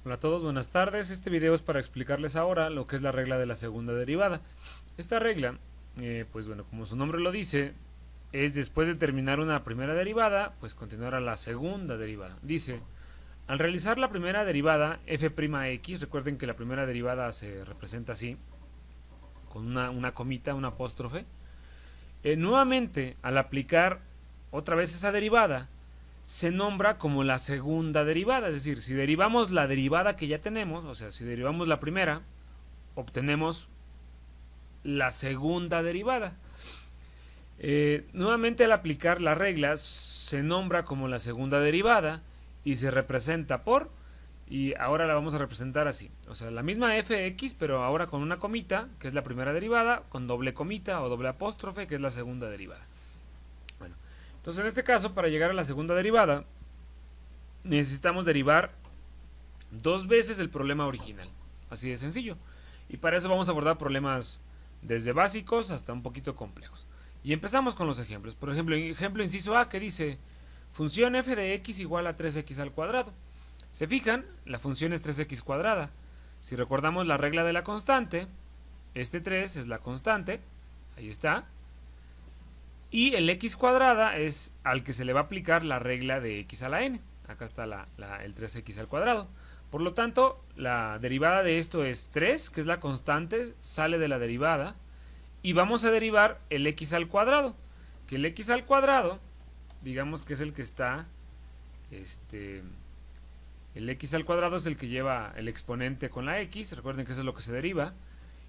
Hola a todos, buenas tardes. Este video es para explicarles ahora lo que es la regla de la segunda derivada. Esta regla, pues bueno, como su nombre lo dice, es después de terminar una primera derivada, pues continuar a la segunda derivada. Dice, al realizar la primera derivada, f'x, recuerden que la primera derivada se representa así, con una comita, una apóstrofe. Nuevamente, al aplicar otra vez esa derivada, se nombra como la segunda derivada. Es decir, si derivamos la derivada que ya tenemos, o sea, si derivamos la primera, obtenemos la segunda derivada. Nuevamente, al aplicar las reglas, se nombra como la segunda derivada y se representa por, y ahora la vamos a representar así. O sea, la misma fx, pero ahora con una comita, que es la primera derivada, con doble comita o doble apóstrofe, que es la segunda derivada. Bueno, entonces en este caso, para llegar a la segunda derivada, necesitamos derivar dos veces el problema original. Así de sencillo. Y para eso vamos a abordar problemas desde básicos hasta un poquito complejos. Y empezamos con los ejemplos. Por ejemplo, ejemplo inciso A, que dice función f de x igual a 3x al cuadrado. Se fijan, la función es 3x cuadrada. Si recordamos la regla de la constante, este 3 es la constante, ahí está. Y el x cuadrada es al que se le va a aplicar la regla de x a la n. Acá está el 3x al cuadrado. Por lo tanto, la derivada de esto es 3, que es la constante, sale de la derivada. Y vamos a derivar el x al cuadrado. Que el x al cuadrado, digamos que es el que está, el x al cuadrado es el que lleva el exponente con la x. Recuerden que eso es lo que se deriva.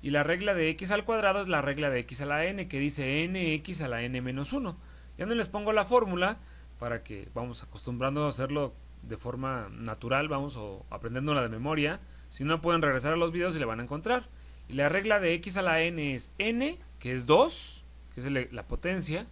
Y la regla de x al cuadrado es la regla de x a la n, que dice nx a la n menos 1. Ya no les pongo la fórmula para que vamos acostumbrándonos a hacerlo de forma natural, vamos, o aprendiéndola de memoria. Si no, pueden regresar a los videos y la van a encontrar. Y la regla de x a la n es n, que es 2, que es la potencia,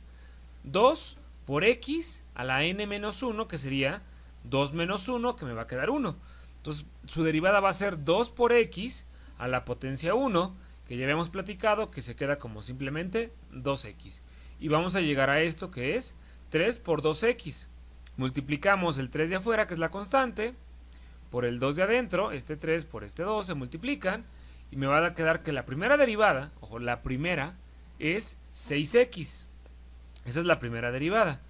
2 por x a la n menos 1, que sería 2 menos 1, que me va a quedar 1. Entonces, su derivada va a ser 2 por x a la potencia 1, que ya habíamos platicado, que se queda como simplemente 2x. Y vamos a llegar a esto, que es 3 por 2x. Multiplicamos el 3 de afuera, que es la constante, por el 2 de adentro. Este 3 por este 2 se multiplican. Y me va a quedar que la primera derivada, ojo, la primera es 6x. Esa es la primera derivada.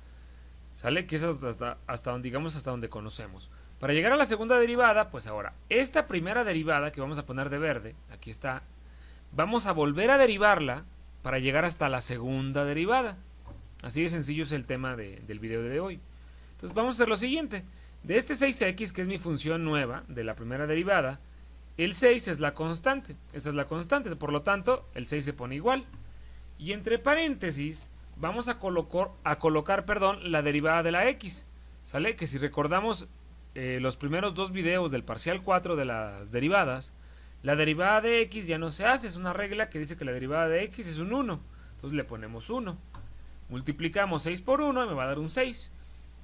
¿Sale? Que es hasta donde, digamos, hasta donde conocemos. Para llegar a la segunda derivada, pues ahora, esta primera derivada que vamos a poner de verde, aquí está, vamos a volver a derivarla para llegar hasta la segunda derivada. Así de sencillo es el tema del video de hoy. Entonces vamos a hacer lo siguiente. De este 6x, que es mi función nueva de la primera derivada, el 6 es la constante. Esta es la constante, por lo tanto, el 6 se pone igual. Y entre paréntesis, vamos a colocar la derivada de la x. ¿Sale? Que si recordamos los primeros dos videos del parcial 4 de las derivadas, la derivada de x ya no se hace. Es una regla que dice que la derivada de x es un 1. Entonces le ponemos 1. Multiplicamos 6 por 1 y me va a dar un 6.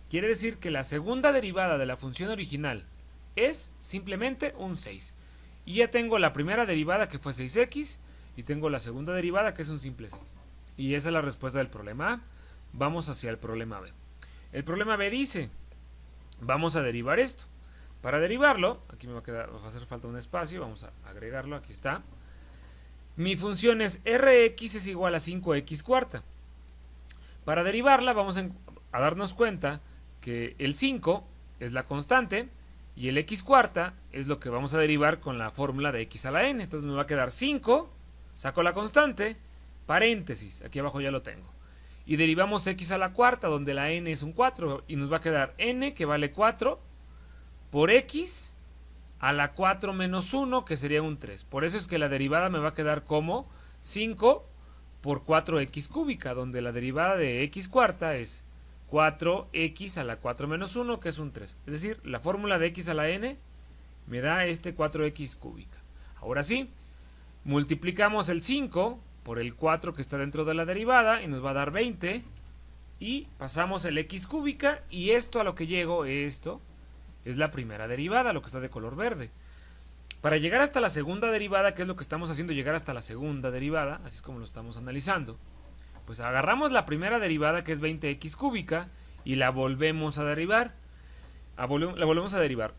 Quiere decir que la segunda derivada de la función original es simplemente un 6. Y ya tengo la primera derivada, que fue 6x, y tengo la segunda derivada, que es un simple 6. Y esa es la respuesta del problema A. Vamos hacia el problema B. El problema B dice, vamos a derivar esto. Para derivarlo, aquí me va a hacer falta un espacio, vamos a agregarlo, aquí está. Mi función es Rx es igual a 5x cuarta. Para derivarla vamos a darnos cuenta que el 5 es la constante y el x cuarta es lo que vamos a derivar con la fórmula de x a la n. Entonces me va a quedar 5, saco la constante, paréntesis, aquí abajo ya lo tengo. Y derivamos x a la cuarta, donde la n es un 4, y nos va a quedar n, que vale 4, por x a la 4 menos 1, que sería un 3. Por eso es que la derivada me va a quedar como 5 por 4x cúbica, donde la derivada de x cuarta es 4x a la 4 menos 1, que es un 3. Es decir, la fórmula de x a la n me da este 4x cúbica. Ahora sí, multiplicamos el 5 por el 4 que está dentro de la derivada y nos va a dar 20. Y pasamos el x cúbica, y esto a lo que llego, esto es la primera derivada, lo que está de color verde. Para llegar hasta la segunda derivada, que es lo que estamos haciendo, llegar hasta la segunda derivada, así es como lo estamos analizando, pues agarramos la primera derivada, que es 20x cúbica, y la volvemos a derivar. La volvemos a derivar.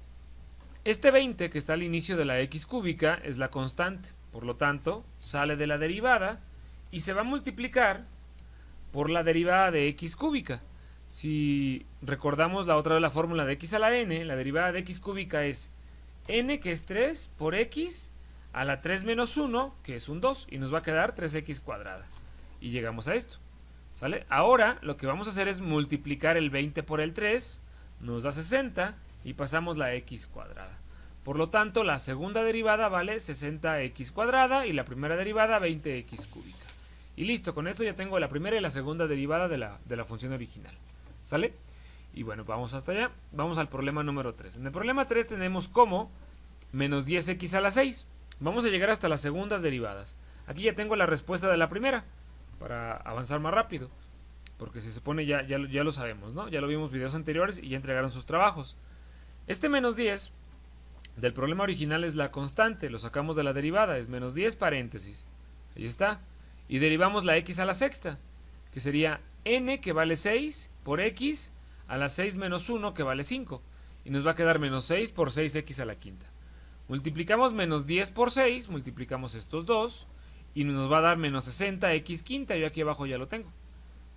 Este 20 que está al inicio de la x cúbica es la constante, por lo tanto sale de la derivada y se va a multiplicar por la derivada de x cúbica. Si recordamos la otra vez la fórmula de x a la n, la derivada de x cúbica es n, que es 3, por x a la 3 menos 1, que es un 2, y nos va a quedar 3x cuadrada. Y llegamos a esto, ¿sale? Ahora lo que vamos a hacer es multiplicar el 20 por el 3, nos da 60, y pasamos la x cuadrada. Por lo tanto, la segunda derivada vale 60x cuadrada y la primera derivada 20x cúbica. Y listo, con esto ya tengo la primera y la segunda derivada de la función original, ¿sale? Y bueno, vamos hasta allá. Vamos al problema número 3. En el problema 3 tenemos como menos 10x a la 6. Vamos a llegar hasta las segundas derivadas. Aquí ya tengo la respuesta de la primera, para avanzar más rápido. Porque si se pone ya lo sabemos, ¿no? Ya lo vimos en videos anteriores y ya entregaron sus trabajos. Este menos 10 del problema original es la constante. Lo sacamos de la derivada, es menos 10 paréntesis. Ahí está. Y derivamos la x a la sexta, que sería n, que vale 6, por x a la 6 menos 1, que vale 5. Y nos va a quedar menos 6 por 6x a la quinta. Multiplicamos menos 10 por 6, multiplicamos estos dos, y nos va a dar menos 60x quinta. Yo aquí abajo ya lo tengo.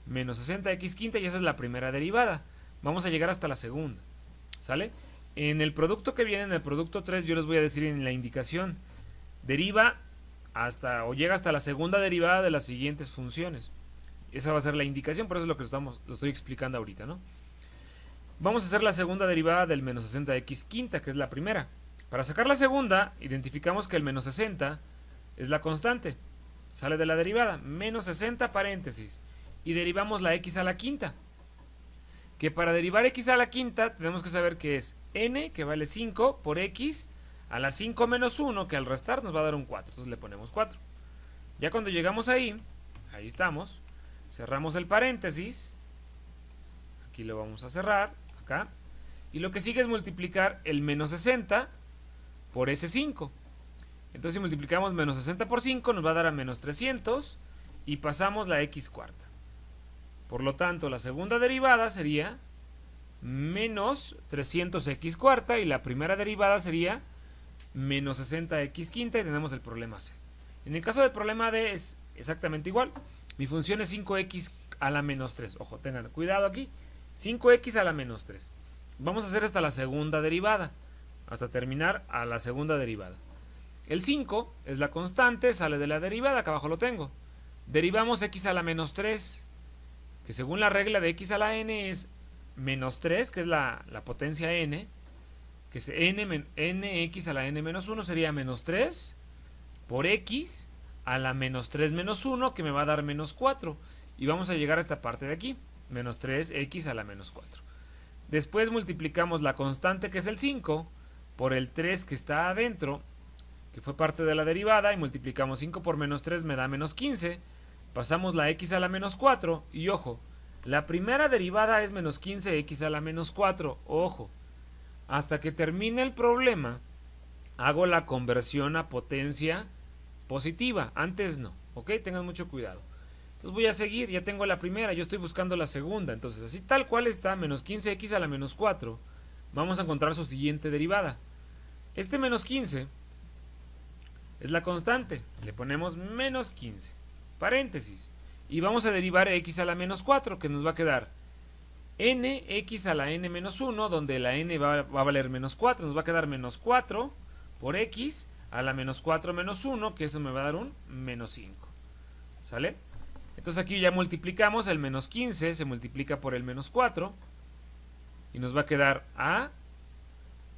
Menos 60x quinta, y esa es la primera derivada. Vamos a llegar hasta la segunda, ¿sale? En el producto que viene, en el producto 3, yo les voy a decir en la indicación, deriva hasta o llega hasta la segunda derivada de las siguientes funciones. Esa va a ser la indicación, por eso es lo que lo estoy explicando ahorita, ¿no? Vamos a hacer la segunda derivada del menos 60x quinta, que es la primera. Para sacar la segunda, identificamos que el menos 60 es la constante. Sale de la derivada, menos 60 paréntesis. Y derivamos la x a la quinta. Que para derivar x a la quinta tenemos que saber que es n, que vale 5, por x a la 5 menos 1, que al restar nos va a dar un 4. Entonces le ponemos 4. Ya cuando llegamos ahí estamos. Cerramos el paréntesis. Aquí lo vamos a cerrar, acá. Y lo que sigue es multiplicar el menos 60 por ese 5. Entonces si multiplicamos menos 60 por 5 nos va a dar a menos 300 y pasamos la x cuarta. Por lo tanto, la segunda derivada sería menos 300x cuarta y la primera derivada sería menos 60x quinta, y tenemos el problema C. En el caso del problema D es exactamente igual. Mi función es 5x a la menos 3. Ojo, tengan cuidado aquí. 5x a la menos 3. Vamos a hacer hasta la segunda derivada, hasta terminar a la segunda derivada. El 5 es la constante, sale de la derivada, acá abajo lo tengo. Derivamos x a la menos 3, que según la regla de x a la n es menos 3, que es la potencia n, que es nx a la n menos 1 sería menos 3 por x a la menos 3 menos 1, que me va a dar menos 4. Y vamos a llegar a esta parte de aquí, menos 3x a la menos 4. Después multiplicamos la constante, que es el 5, por el 3 que está adentro, que fue parte de la derivada, y multiplicamos 5 por menos 3 me da menos 15. Pasamos la x a la menos 4, y ojo, la primera derivada es menos 15x a la menos 4, ojo. Hasta que termine el problema, hago la conversión a potencia positiva, antes no, ¿ok? Tengan mucho cuidado. Entonces voy a seguir, ya tengo la primera, yo estoy buscando la segunda, entonces así tal cual está, menos 15x a la menos 4, vamos a encontrar su siguiente derivada. Este menos 15 es la constante, le ponemos menos 15, paréntesis, y vamos a derivar x a la menos 4, que nos va a quedar nx a la n menos 1, donde la n va a valer menos 4, nos va a quedar menos 4 por x a la menos 4 menos 1, que eso me va a dar un menos 5, ¿sale? Entonces aquí ya multiplicamos, el menos 15 se multiplica por el menos 4, y nos va a quedar a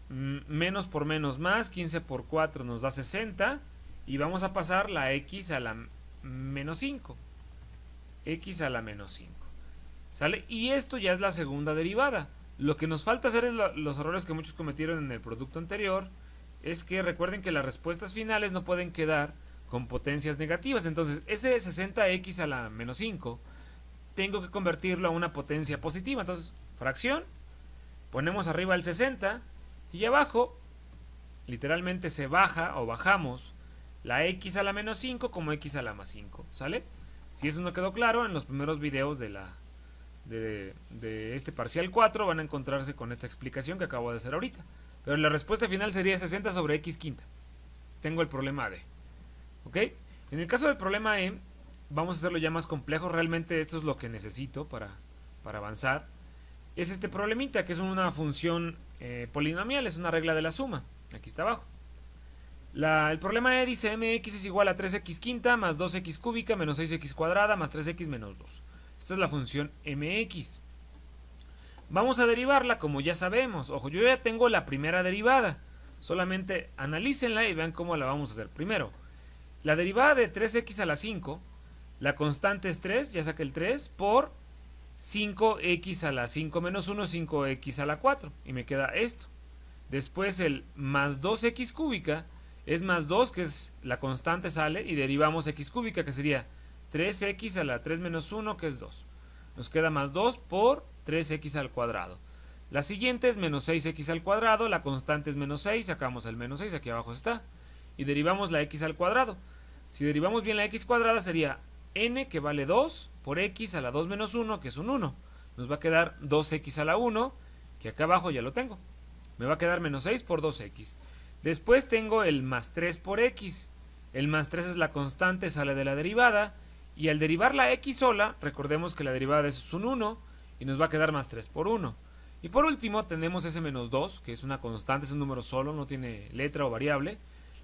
menos por menos más, 15 por 4 nos da 60, y vamos a pasar la x a la menos 5, x a la menos 5, ¿sale? Y esto ya es la segunda derivada. Lo que nos falta hacer es los errores que muchos cometieron en el producto anterior, es que recuerden que las respuestas finales no pueden quedar con potencias negativas. Entonces ese 60x a la menos 5 tengo que convertirlo a una potencia positiva. Entonces fracción, ponemos arriba el 60 y abajo literalmente se baja o bajamos la x a la menos 5 como x a la más 5, ¿sale? Si eso no quedó claro, en los primeros videos de este parcial 4 van a encontrarse con esta explicación que acabo de hacer ahorita. Pero la respuesta final sería 60 sobre x quinta. Tengo el problema D. ¿Ok? En el caso del problema E, vamos a hacerlo ya más complejo. Realmente esto es lo que necesito para avanzar. Es este problemita, que es una función polinomial, es una regla de la suma. Aquí está abajo. El problema E dice mx es igual a 3x quinta más 2x cúbica menos 6x cuadrada más 3x menos 2. Esta es la función mx. Vamos a derivarla como ya sabemos. Ojo, yo ya tengo la primera derivada. Solamente analícenla y vean cómo la vamos a hacer. Primero, la derivada de 3x a la 5, la constante es 3, ya saqué el 3, por 5x a la 5 menos 1, 5x a la 4. Y me queda esto. Después el más 2x cúbica es más 2, que es la constante, sale, y derivamos x cúbica, que sería 3x a la 3 menos 1, que es 2. Nos queda más 2 por 3x al cuadrado. La siguiente es menos 6x al cuadrado, la constante es menos 6, sacamos el menos 6, aquí abajo está. Y derivamos la x al cuadrado. Si derivamos bien la x cuadrada sería n, que vale 2, por x a la 2 menos 1, que es un 1. Nos va a quedar 2x a la 1, que acá abajo ya lo tengo. Me va a quedar menos 6 por 2x. Después tengo el más 3 por x. El más 3 es la constante, sale de la derivada. Y al derivar la x sola, recordemos que la derivada de eso es un 1. Y nos va a quedar más 3 por 1. Y por último tenemos ese menos 2, que es una constante, es un número solo, no tiene letra o variable.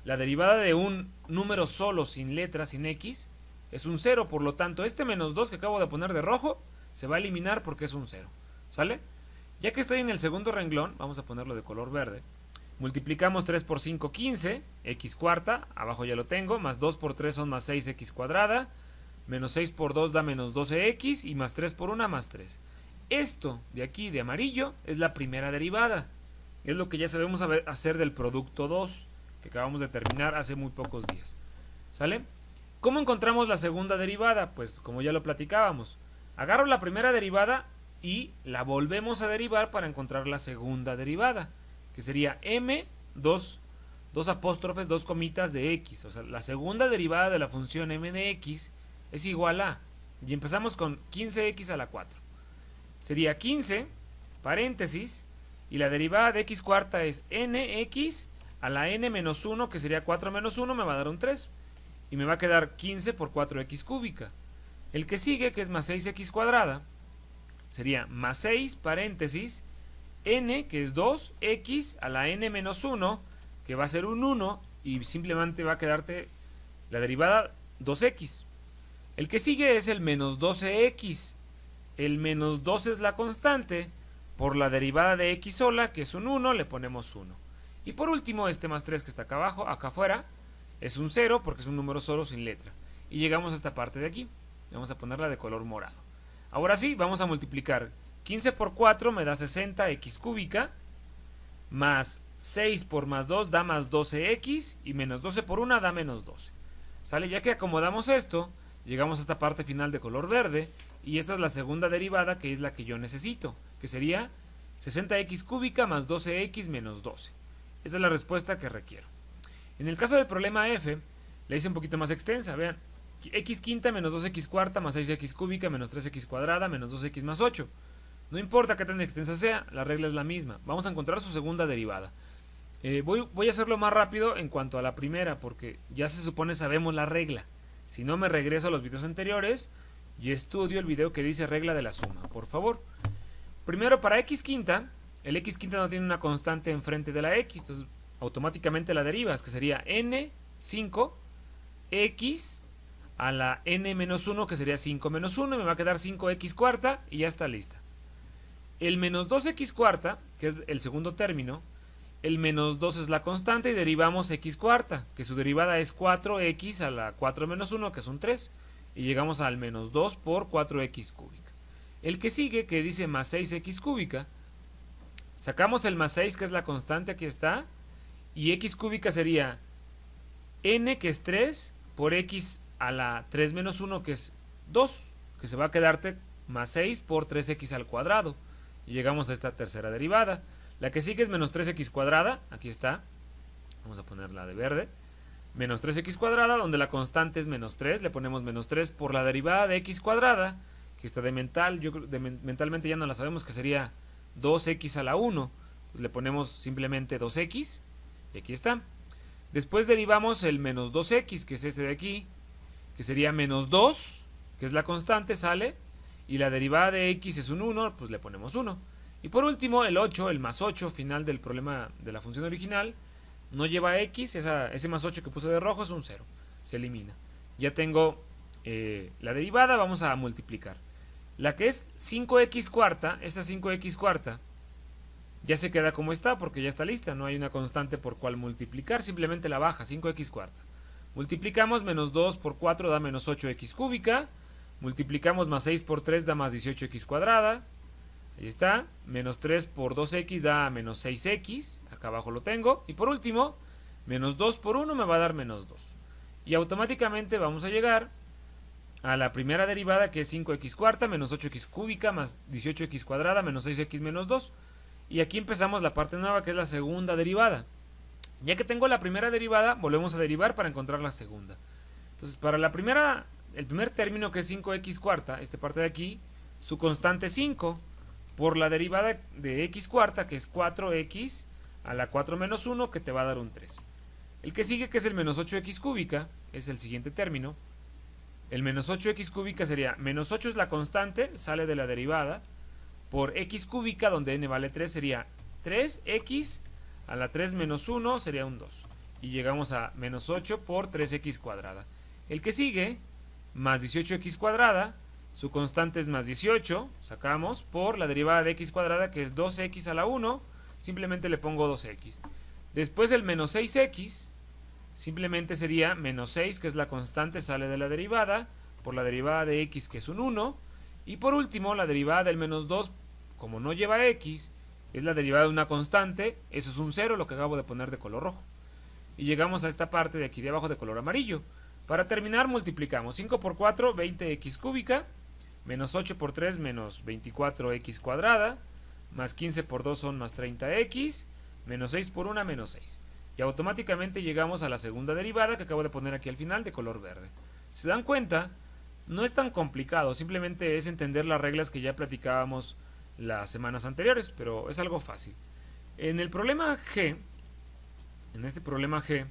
La derivada de un número solo sin letra, sin x, es un 0. Por lo tanto, este menos 2 que acabo de poner de rojo se va a eliminar porque es un 0. ¿Sale? Ya que estoy en el segundo renglón, vamos a ponerlo de color verde. Multiplicamos 3 por 5, 15, x cuarta, abajo ya lo tengo, más 2 por 3 son más 6x cuadrada, menos 6 por 2 da menos 12x, y más 3 por 1 más 3. Esto de aquí de amarillo es la primera derivada. Es lo que ya sabemos hacer del producto 2, que acabamos de terminar hace muy pocos días. ¿Sale? ¿Cómo encontramos la segunda derivada? Pues como ya lo platicábamos. Agarro la primera derivada y la volvemos a derivar para encontrar la segunda derivada, que sería m, dos apóstrofes, dos comitas de x. O sea, la segunda derivada de la función m de x es igual a, y empezamos con 15x a la 4. Sería 15, paréntesis, y la derivada de x cuarta es nx a la n menos 1, que sería 4 menos 1, me va a dar un 3. Y me va a quedar 15 por 4x cúbica. El que sigue, que es más 6x cuadrada, sería más 6, paréntesis, n, que es 2, x a la n menos 1, que va a ser un 1, y simplemente va a quedarte la derivada 2x. El que sigue es el menos 12x. El menos 2 es la constante, por la derivada de x sola, que es un 1, le ponemos 1. Y por último, este más 3 que está acá abajo, acá afuera, es un 0 porque es un número solo sin letra. Y llegamos a esta parte de aquí. Vamos a ponerla de color morado. Ahora sí, vamos a multiplicar. 15 por 4 me da 60x cúbica, más 6 por más 2 da más 12x, y menos 12 por 1 da menos 12. ¿Sale? Ya que acomodamos esto, llegamos a esta parte final de color verde, y esta es la segunda derivada, que es la que yo necesito, que sería 60x cúbica más 12x menos 12. Esa es la respuesta que requiero. En el caso del problema F, la hice un poquito más extensa. Vean, x quinta menos 2x cuarta más 6x cúbica menos 3x cuadrada menos 2x más 8. No importa qué tan extensa sea, la regla es la misma. Vamos a encontrar su segunda derivada. Voy a hacerlo más rápido en cuanto a la primera, porque ya se supone sabemos la regla. Si no, me regreso a los videos anteriores y estudio el video que dice regla de la suma, por favor. Primero, para x quinta, el x quinta no tiene una constante enfrente de la x, entonces automáticamente la derivas, que sería n5 x a la n menos 1, que sería 5 menos 1, y me va a quedar 5x cuarta, y ya está lista. El menos 2x cuarta, que es el segundo término, el menos 2 es la constante, y derivamos x cuarta, que su derivada es 4x a la 4 menos 1, que es un 3, y llegamos al menos 2 por 4x cúbica. El que sigue, que dice más 6x cúbica, sacamos el más 6, que es la constante, aquí está, y x cúbica sería n, que es 3, por x a la 3 menos 1, que es 2, que se va a quedarte más 6 por 3x al cuadrado. Y llegamos a esta tercera derivada. La que sigue es menos 3x cuadrada, aquí está, vamos a ponerla de verde, menos 3x cuadrada, donde la constante es menos 3, le ponemos menos 3 por la derivada de x cuadrada, que está de mental, mentalmente ya no la sabemos, que sería 2x a la 1. Entonces le ponemos simplemente 2x, y aquí está. Después derivamos el menos 2x, que es ese de aquí, que sería menos 2, que es la constante, sale, y la derivada de x es un 1, pues le ponemos 1. Y por último, el 8, el más 8, final del problema de la función original, no lleva x, ese más 8 que puse de rojo es un 0, se elimina. Ya tengo la derivada, vamos a multiplicar. La que es 5x cuarta, esa 5x cuarta, ya se queda como está porque ya está lista, no hay una constante por cual multiplicar, simplemente la baja, 5x cuarta. Multiplicamos, menos 2 por 4 da menos 8x cúbica, multiplicamos más 6 por 3 da más 18x cuadrada, ahí está, menos 3 por 2x da menos 6x, acá abajo lo tengo, y por último, menos 2 por 1 me va a dar menos 2. Y automáticamente vamos a llegar a la primera derivada, que es 5x cuarta menos 8x cúbica más 18x cuadrada menos 6x menos 2. Y aquí empezamos la parte nueva, que es la segunda derivada. Ya que tengo la primera derivada, volvemos a derivar para encontrar la segunda. Entonces, para la primera, el primer término, que es 5x cuarta, esta parte de aquí, su constante es 5, por la derivada de x cuarta, que es 4x a la 4 menos 1, que te va a dar un 3. El que sigue, que es el menos 8x cúbica, es el siguiente término. El menos 8x cúbica sería, menos 8 es la constante, sale de la derivada, por x cúbica, donde n vale 3, sería 3x a la 3 menos 1, sería un 2. Y llegamos a menos 8 por 3x cuadrada. El que sigue, más 18x cuadrada, su constante es más 18, sacamos, por la derivada de x cuadrada, que es 2x a la 1, simplemente le pongo 2x. Después el menos 6x, simplemente sería menos 6, que es la constante, sale de la derivada, por la derivada de x, que es un 1. Y por último, la derivada del menos 2, como no lleva x, es la derivada de una constante, eso es un 0, lo que acabo de poner de color rojo. Y llegamos a esta parte de aquí de abajo de color amarillo. Para terminar, multiplicamos 5 por 4, 20x cúbica, menos 8 por 3, menos 24x cuadrada, más 15 por 2 son más 30x, menos 6 por 1, menos 6. Y automáticamente llegamos a la segunda derivada, que acabo de poner aquí al final, de color verde. Si se dan cuenta, no es tan complicado, simplemente es entender las reglas que ya platicábamos las semanas anteriores, pero es algo fácil. En el problema G, en este problema G,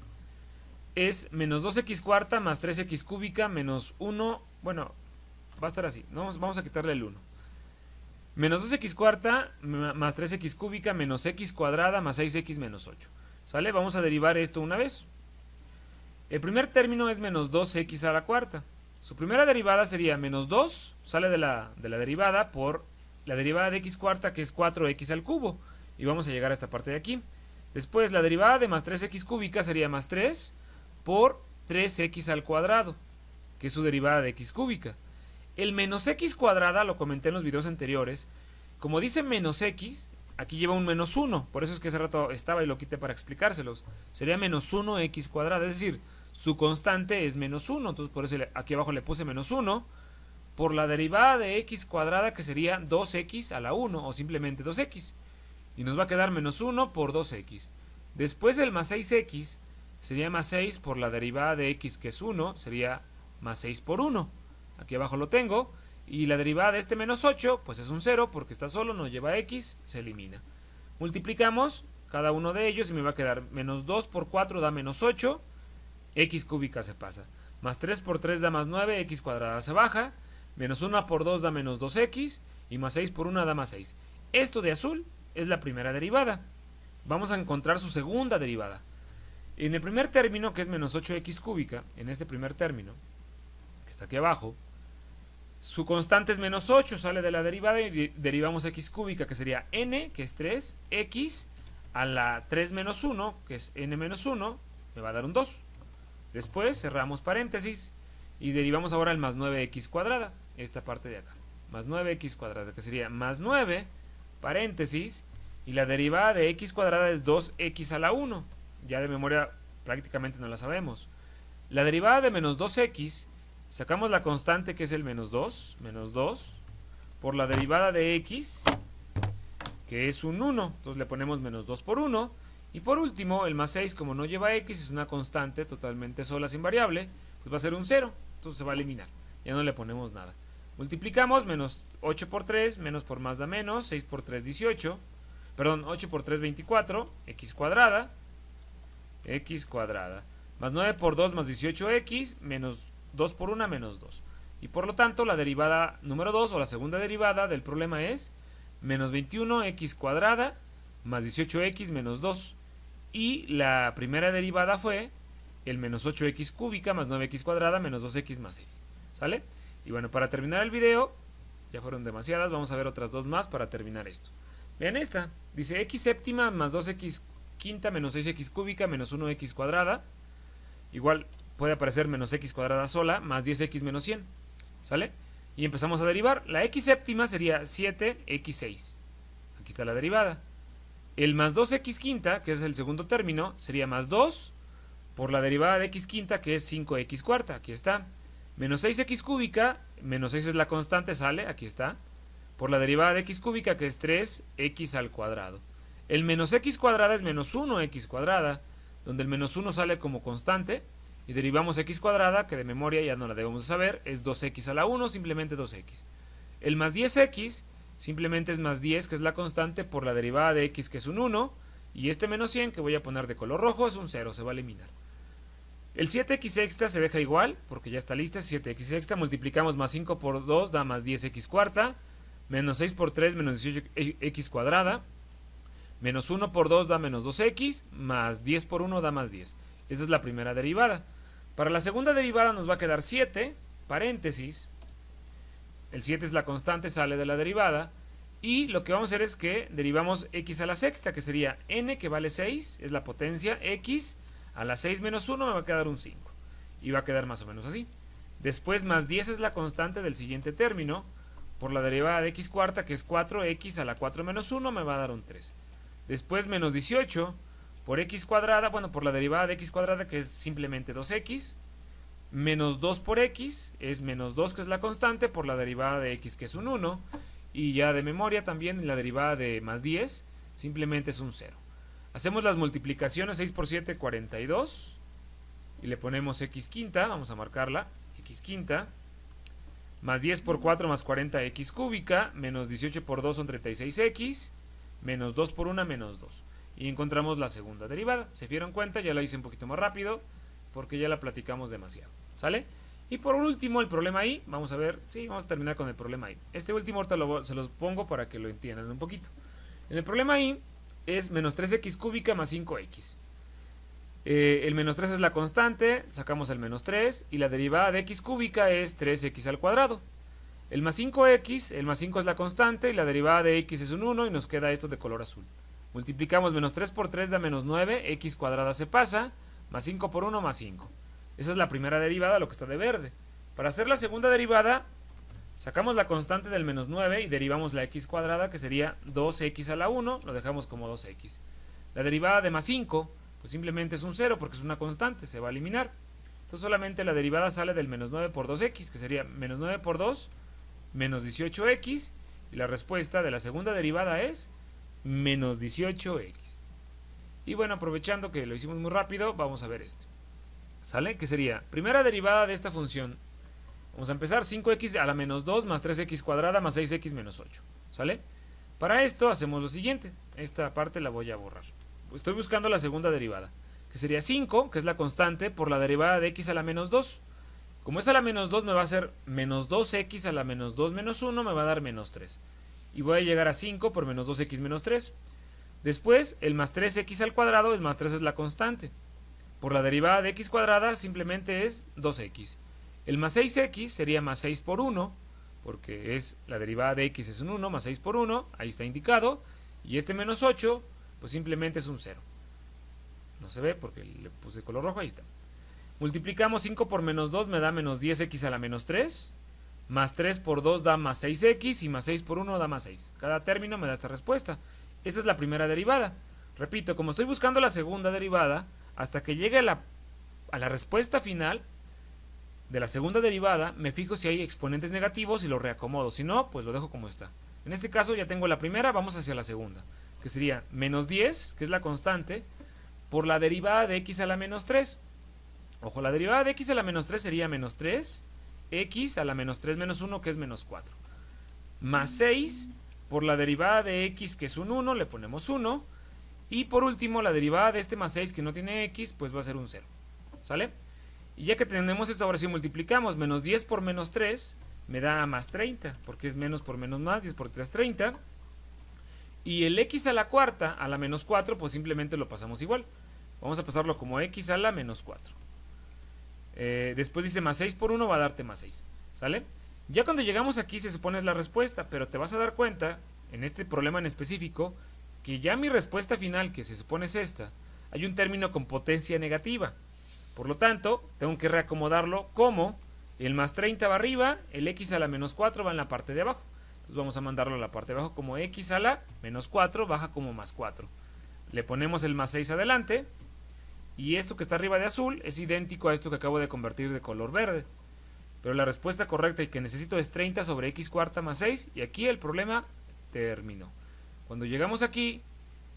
es menos 2x cuarta más 3x cúbica menos 1, bueno, va a estar así, vamos a quitarle el 1. Menos 2x cuarta más 3x cúbica menos x cuadrada más 6x menos 8. ¿Sale? Vamos a derivar esto una vez. El primer término es menos 2x a la cuarta. Su primera derivada sería menos 2, sale de la derivada por la derivada de x cuarta, que es 4x al cubo. Y vamos a llegar a esta parte de aquí. Después la derivada de más 3x cúbica sería más 3 por 3x al cuadrado, que es su derivada de x cúbica. El menos x cuadrada, lo comenté en los videos anteriores, como dice menos x, aquí lleva un menos 1, por eso es que hace rato estaba y lo quité para explicárselos. Sería menos 1x cuadrada, es decir, su constante es menos 1, entonces por eso aquí abajo le puse menos 1, por la derivada de x cuadrada, que sería 2x a la 1, o simplemente 2x. Y nos va a quedar menos 1 por 2x. Después el más 6x sería más 6 por la derivada de x, que es 1, sería más 6 por 1. Aquí abajo lo tengo. Y la derivada de este menos 8, pues es un 0, porque está solo, no lleva x, se elimina. Multiplicamos cada uno de ellos y me va a quedar menos 2 por 4 da menos 8, x cúbica se pasa. Más 3 por 3 da más 9, x cuadrada se baja. Menos 1 por 2 da menos 2x. Y más 6 por 1 da más 6. Esto de azul es la primera derivada. Vamos a encontrar su segunda derivada. En el primer término, que es menos 8x cúbica, en este primer término, que está aquí abajo, su constante es menos 8, sale de la derivada y derivamos x cúbica, que sería n, que es 3, x a la 3 menos 1, que es n menos 1, me va a dar un 2. Después cerramos paréntesis y derivamos ahora el más 9x cuadrada, esta parte de acá, más 9x cuadrada, que sería más 9, paréntesis, y la derivada de x cuadrada es 2x a la 1, ya de memoria prácticamente no la sabemos. La derivada de menos 2x, sacamos la constante, que es el menos 2, por la derivada de x, que es un 1, entonces le ponemos menos 2 por 1, y por último el más 6, como no lleva x, es una constante totalmente sola sin variable, pues va a ser un 0, entonces se va a eliminar, ya no le ponemos nada. Multiplicamos, menos 8 por 3, menos por más da menos, 6 por 3 18, perdón, 8 por 3, 24, x cuadrada, más 9 por 2 más 18x, menos 2 por 1 menos 2. Y por lo tanto la derivada número 2 o la segunda derivada del problema es menos 21x cuadrada más 18x menos 2. Y la primera derivada fue el menos 8x cúbica más 9x cuadrada menos 2x más 6. ¿Sale? Y bueno, para terminar el video, ya fueron demasiadas, vamos a ver otras dos más para terminar esto. Vean esta, dice x séptima más 2x quinta menos 6x cúbica menos 1x cuadrada. Igual puede aparecer menos x cuadrada sola más 10x menos 100. ¿Sale? Y empezamos a derivar. La x séptima sería 7x6. Aquí está la derivada. El más 2x quinta, que es el segundo término, sería más 2 por la derivada de x quinta, que es 5x cuarta. Aquí está. Menos 6x cúbica, menos 6 es la constante, sale, aquí está. Por la derivada de x cúbica, que es 3x al cuadrado. El menos x cuadrada es menos 1x cuadrada, donde el menos 1 sale como constante. Y derivamos x cuadrada, que de memoria ya no la debemos de saber, es 2x a la 1, simplemente 2x. El más 10x simplemente es más 10, que es la constante, por la derivada de x, que es un 1. Y este menos 100, que voy a poner de color rojo, es un 0, se va a eliminar. El 7x sexta se deja igual, porque ya está lista, 7x sexta. Multiplicamos más 5 por 2, da más 10x cuarta. Menos 6 por 3, menos 18x cuadrada. Menos 1 por 2 da menos 2x, más 10 por 1 da más 10. Esa es la primera derivada. Para la segunda derivada nos va a quedar 7, paréntesis. El 7 es la constante, sale de la derivada. Y lo que vamos a hacer es que derivamos x a la sexta, que sería n, que vale 6, es la potencia, x a la 6 menos 1 me va a quedar un 5. Y va a quedar más o menos así. Después más 10 es la constante del siguiente término. Por la derivada de x cuarta, que es 4x a la 4 menos 1 me va a dar un 3. Después menos 18 por x cuadrada, bueno, por la derivada de x cuadrada, que es simplemente 2x. Menos 2 por x es menos 2, que es la constante, por la derivada de x, que es un 1. Y ya de memoria también la derivada de más 10 simplemente es un 0. Hacemos las multiplicaciones, 6 por 7, 42. Y le ponemos x quinta, vamos a marcarla, x quinta. Más 10 por 4 más 40x cúbica, menos 18 por 2 son 36x, menos 2 por 1 menos 2. Y encontramos la segunda derivada. ¿Se dieron cuenta? Ya la hice un poquito más rápido, porque ya la platicamos demasiado. ¿Sale? Y por último, el problema ahí, vamos a ver, sí, vamos a terminar con el problema ahí. Este último ahorita se los pongo para que lo entiendan un poquito. En el problema ahí es menos 3x cúbica más 5x. El menos 3 es la constante, sacamos el menos 3 y la derivada de x cúbica es 3x al cuadrado. El más 5x, el más 5 es la constante y la derivada de x es un 1 y nos queda esto de color azul. Multiplicamos menos 3 por 3 da menos 9, x cuadrada se pasa, más 5 por 1 más 5. Esa es la primera derivada, lo que está de verde. Para hacer la segunda derivada, sacamos la constante del menos 9 y derivamos la x cuadrada, que sería 2x a la 1, lo dejamos como 2x. La derivada de más 5, pues simplemente es un 0 porque es una constante, se va a eliminar. Entonces solamente la derivada sale del menos 9 por 2x, que sería menos 9 por 2, menos 18x. Y la respuesta de la segunda derivada es menos 18x. Y bueno, aprovechando que lo hicimos muy rápido, vamos a ver esto. ¿Sale? Que sería, primera derivada de esta función. Vamos a empezar, 5x a la menos 2 más 3x cuadrada más 6x menos 8. ¿Sale? Para esto hacemos lo siguiente. Esta parte la voy a borrar. Estoy buscando la segunda derivada, que sería 5, que es la constante, por la derivada de x a la menos 2. Como es a la menos 2 me va a ser menos 2x a la menos 2 menos 1, me va a dar menos 3. Y voy a llegar a 5 por menos 2x menos 3. Después, el más 3x al cuadrado, el más 3 es la constante. Por la derivada de x cuadrada simplemente es 2x. El más 6x sería más 6 por 1, porque es la derivada de x es un 1, más 6 por 1, ahí está indicado. Y este menos 8, pues simplemente es un 0. No se ve porque le puse color rojo, ahí está. Multiplicamos 5 por menos 2, me da menos 10x a la menos 3. Más 3 por 2 da más 6x y más 6 por 1 da más 6. Cada término me da esta respuesta. Esta es la primera derivada. Repito, como estoy buscando la segunda derivada, hasta que llegue a la respuesta final de la segunda derivada, me fijo si hay exponentes negativos y lo reacomodo. Si no, pues lo dejo como está. En este caso ya tengo la primera, vamos hacia la segunda, que sería menos 10, que es la constante, por la derivada de x a la menos 3. Ojo, la derivada de x a la menos 3 sería menos 3, x a la menos 3 menos 1, que es menos 4. Más 6 Por la derivada de x, que es un 1, le ponemos 1. Y por último, la derivada de este más 6, que no tiene x, pues va a ser un 0. ¿Sale? Y ya que tenemos esto, ahora sí multiplicamos. Menos 10 por menos 3 me da más 30, porque es menos por menos más, 10 por 3, 30. Y el x a la cuarta, a la menos 4, pues simplemente lo pasamos igual. Vamos a pasarlo como x a la menos 4. Después dice más 6 por 1 va a darte más 6. ¿Sale? Ya cuando llegamos aquí se supone es la respuesta, pero te vas a dar cuenta, en este problema en específico, que ya mi respuesta final, que se supone es esta, hay un término con potencia negativa. Por lo tanto, tengo que reacomodarlo como el más 30 va arriba, el x a la menos 4 va en la parte de abajo. Entonces vamos a mandarlo a la parte de abajo como x a la menos 4 baja como más 4. Le ponemos el más 6 adelante. Y esto que está arriba de azul es idéntico a esto que acabo de convertir de color verde. Pero la respuesta correcta y que necesito es 30 sobre x cuarta más 6. Y aquí el problema terminó. Cuando llegamos aquí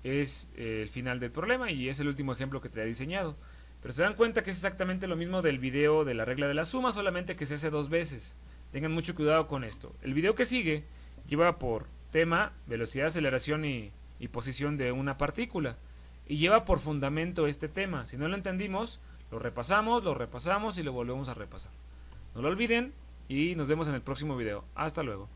es el final del problema y es el último ejemplo que te he diseñado. Pero se dan cuenta que es exactamente lo mismo del video de la regla de la suma, solamente que se hace 2 veces. Tengan mucho cuidado con esto. El video que sigue lleva por tema velocidad, aceleración y posición de una partícula. Y lleva por fundamento este tema. Si no lo entendimos, lo repasamos y lo volvemos a repasar. No lo olviden y nos vemos en el próximo video. Hasta luego.